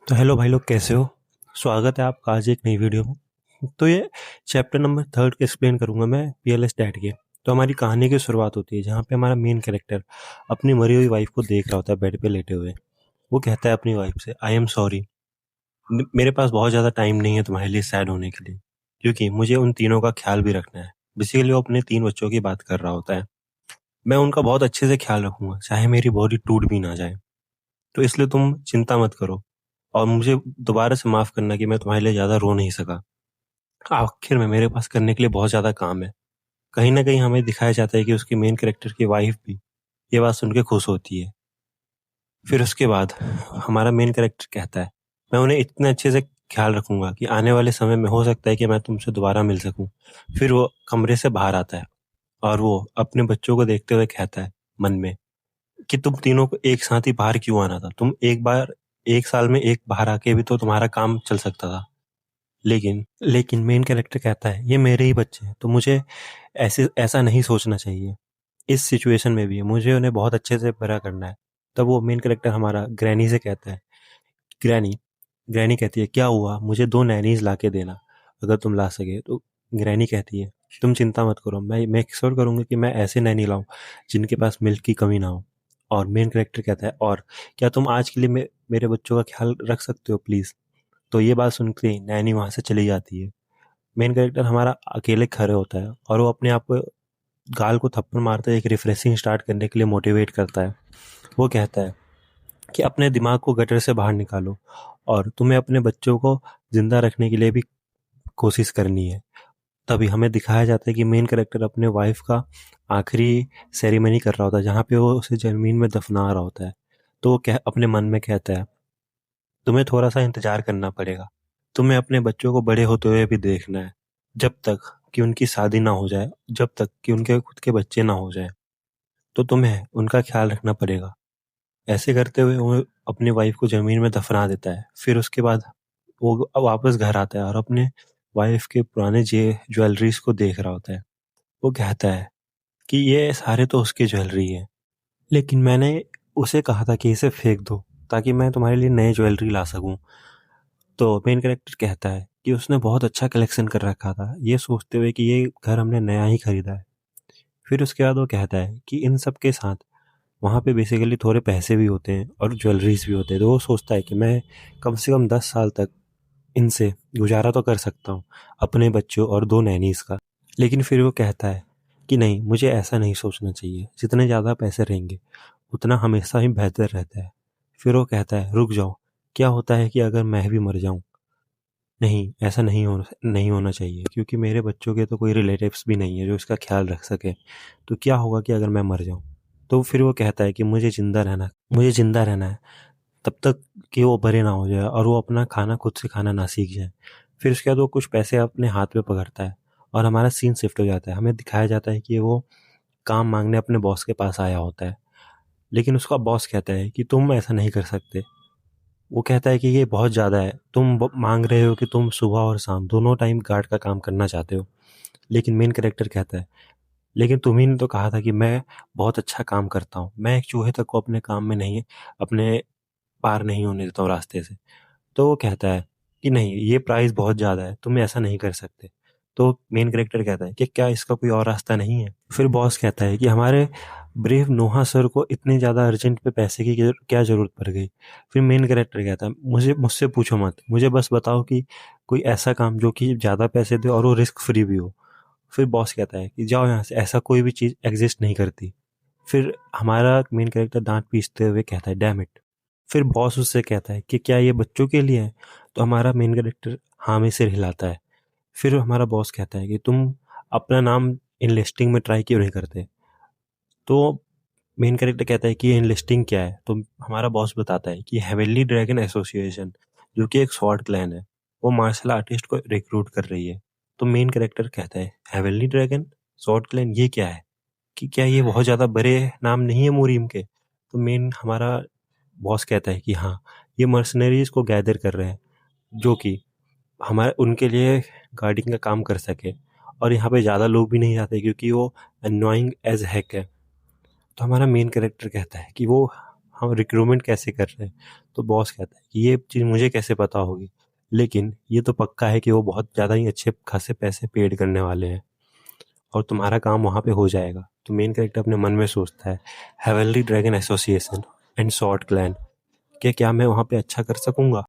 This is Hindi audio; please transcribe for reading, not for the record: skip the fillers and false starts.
तो हेलो भाई लोग, कैसे हो? स्वागत है आपका आज एक नई वीडियो में। तो ये चैप्टर नंबर 3 के एक्सप्लेन करूंगा मैं, पीएलएस डैड के। तो हमारी कहानी की शुरुआत होती है जहाँ पे हमारा मेन कैरेक्टर अपनी मरी हुई वाइफ को देख रहा होता है बेड पे लेटे हुए। वो कहता है अपनी वाइफ से, आई एम सॉरी, मेरे पास बहुत ज़्यादा टाइम नहीं है तुम्हारे लिए सैड होने के लिए, क्योंकि मुझे उन तीनों का ख्याल भी रखना है। बेसिकली वो अपने 3 बच्चों की बात कर रहा होता है। मैं उनका बहुत अच्छे से ख्याल रखूंगा, चाहे मेरी बॉडी टूट भी ना जाए। तो इसलिए तुम चिंता मत करो, और मुझे दोबारा से माफ करना कि मैं तुम्हारे लिए ज्यादा रो नहीं सका। आखिर में मेरे पास करने के लिए बहुत ज्यादा काम है। कहीं ना कहीं हमें दिखाया जाता है कि उसकी मेन कैरेक्टर की वाइफ भी ये बात सुन के खुश होती है। फिर उसके बाद हमारा मेन कैरेक्टर कहता है, मैं उन्हें इतने अच्छे से ख्याल रखूंगा कि आने वाले समय में हो सकता है कि मैं तुमसे दोबारा मिल सकूं। फिर वो कमरे से बाहर आता है और वो अपने बच्चों को देखते हुए कहता है मन में कि तुम तीनों को एक साथ ही बाहर क्यों आना था? तुम एक बार, एक साल में एक बाहर आके भी तो तुम्हारा काम चल सकता था। लेकिन लेकिन मेन कैरेक्टर कहता है, ये मेरे ही बच्चे हैं, तो मुझे ऐसे ऐसा नहीं सोचना चाहिए। इस सिचुएशन में भी मुझे उन्हें बहुत अच्छे से बड़ा करना है। तब वो मेन कैरेक्टर हमारा ग्रैनी से कहता है, ग्रैनी ग्रैनी कहती है, क्या हुआ, मुझे 2 नैनीज ला के देना अगर तुम ला सके तो। ग्रैनी कहती है, तुम चिंता मत करो, मैं मेक श्योर करूंगा कि मैं ऐसे नैनी लाऊं जिनके पास मिल्क की कमी ना हो। और मेन कैरेक्टर कहता है, और क्या तुम आज के लिए मेरे बच्चों का ख्याल रख सकते हो प्लीज? तो ये बात सुनते ही नैनी वहां से चली जाती है। मेन कैरेक्टर हमारा अकेले खड़े होता है और वो अपने आप को गाल को थप्पड़ मारते एक रिफ्रेशिंग स्टार्ट करने के लिए मोटिवेट करता है। वो कहता है कि अपने दिमाग को गटर से बाहर निकालो, और तुम्हें अपने बच्चों को जिंदा रखने के लिए भी कोशिश करनी है। तभी हमें दिखाया जाता है कि मेन कैरेक्टर अपने वाइफ का आखिरी सेरेमनी कर रहा होता है, जहाँ पे वो उसे जमीन में दफना रहा होता है। तो वो अपने मन में कहता है, तुम्हें थोड़ा सा इंतजार करना पड़ेगा, तुम्हें अपने बच्चों को बड़े होते हुए भी देखना है, जब तक कि उनकी शादी ना हो जाए, जब तक कि उनके खुद के बच्चे ना हो जाए। तो तुम्हें उनका ख्याल रखना पड़ेगा। ऐसे करते हुए वो अपनी वाइफ को जमीन में दफना देता है। फिर उसके बाद वो वापस घर आता है और अपने वाइफ के पुराने ज्वेलरीज को देख रहा होता है। वो कहता है कि ये सारे तो उसकी ज्वेलरी है, लेकिन मैंने उसे कहा था कि इसे फेंक दो ताकि मैं तुम्हारे लिए नए ज्वेलरी ला सकूं। तो मेन कैरेक्टर कहता है कि उसने बहुत अच्छा कलेक्शन कर रखा था, ये सोचते हुए कि ये घर हमने नया ही खरीदा है। फिर उसके बाद वो कहता है कि इन सब के साथ वहाँ पे बेसिकली थोड़े पैसे भी होते हैं और ज्वेलरीज भी होते हैं। तो वो सोचता है कि मैं कम से कम 10 साल तक इनसे गुजारा तो कर सकता हूँ, अपने बच्चों और 2 नैनीज का। लेकिन फिर वो कहता है कि नहीं, मुझे ऐसा नहीं सोचना चाहिए, जितने ज़्यादा पैसे रहेंगे उतना हमेशा ही बेहतर रहता है। फिर वो कहता है, रुक जाओ, क्या होता है कि अगर मैं भी मर जाऊं? नहीं, ऐसा नहीं होना चाहिए, क्योंकि मेरे बच्चों के तो कोई रिलेटिव्स भी नहीं है जो इसका ख्याल रख सके। तो क्या होगा कि अगर मैं मर जाऊं? तो फिर वो कहता है कि मुझे जिंदा रहना है तब तक कि वो बड़े ना हो जाए और वो अपना खाना खुद से खाना ना सीख जाए। फिर उसके बाद वो कुछ पैसे अपने हाथ में पकड़ता है और हमारा सीन शिफ्ट हो जाता है। हमें दिखाया जाता है कि वो काम मांगने अपने बॉस के पास आया होता है, लेकिन उसका बॉस कहता है कि तुम ऐसा नहीं कर सकते। वो कहता है कि ये बहुत ज़्यादा है, तुम मांग रहे हो कि तुम सुबह और शाम दोनों टाइम गार्ड का काम करना चाहते हो। लेकिन मेन कैरेक्टर कहता है, लेकिन तुम्ही ने तो कहा था कि मैं बहुत अच्छा काम करता हूँ, मैं एक चूहे तक को अपने काम में नहीं, अपने पार नहीं होने देता हूँ रास्ते से। तो वो कहता है कि नहीं, ये प्राइस बहुत ज़्यादा है, तुम ऐसा नहीं कर सकते। तो मेन कैरेक्टर कहता है कि क्या इसका कोई और रास्ता नहीं है? फिर बॉस कहता है कि हमारे ब्रेव नोहा सर को इतनी ज़्यादा अर्जेंट पे पैसे की क्या ज़रूरत पड़ गई? फिर मेन कैरेक्टर कहता है, मुझसे पूछो मत, मुझे बस बताओ कि कोई ऐसा काम जो कि ज़्यादा पैसे दे और वो रिस्क फ्री भी हो। फिर बॉस कहता है कि जाओ यहाँ से, ऐसा कोई भी चीज़ एग्जिस्ट नहीं करती। फिर हमारा मेन कैरेक्टर दांत पीसते हुए कहता है, डैम इट। फिर बॉस उससे कहता है कि क्या ये बच्चों के लिए है? तो हमारा मेन कैरेक्टर हाँ में सिर हिलाता है। फिर हमारा बॉस कहता है कि तुम अपना नाम इनलिस्टिंग में ट्राई क्यों नहीं करते? तो मेन कैरेक्टर कहता है कि ये इनलिस्टिंग क्या है? तो हमारा बॉस बताता है कि हेवनली ड्रैगन एसोसिएशन, जो कि एक स्वॉर्ड क्लैन है, वो मार्शल आर्टिस्ट को रिक्रूट कर रही है। तो मेन कैरेक्टर कहता है, हेवनली ड्रैगन, स्वॉर्ड क्लैन, ये क्या है? कि क्या ये बहुत ज़्यादा बड़े नाम नहीं है मुरीम के? तो मेन हमारा बॉस कहता है कि हाँ, ये मर्सनरीज को गैदर कर रहे हैं जो कि हमारे उनके लिए गार्डिंग का काम कर सके। और यहाँ पे ज़्यादा लोग भी नहीं जाते क्योंकि वो अननोइंग एज हैक है। तो हमारा मेन कैरेक्टर कहता है कि वो हम रिक्रूटमेंट कैसे कर रहे हैं। तो बॉस कहता है कि ये चीज़ मुझे कैसे पता होगी, लेकिन ये तो पक्का है कि वो बहुत ज़्यादा ही अच्छे खासे पैसे पेड करने वाले हैं और तुम्हारा काम वहाँ पे हो जाएगा। तो मेन कैरेक्टर अपने मन में सोचता है, heavenly dragon association and short clan, क्या मैं वहाँ पे अच्छा कर सकूँगा।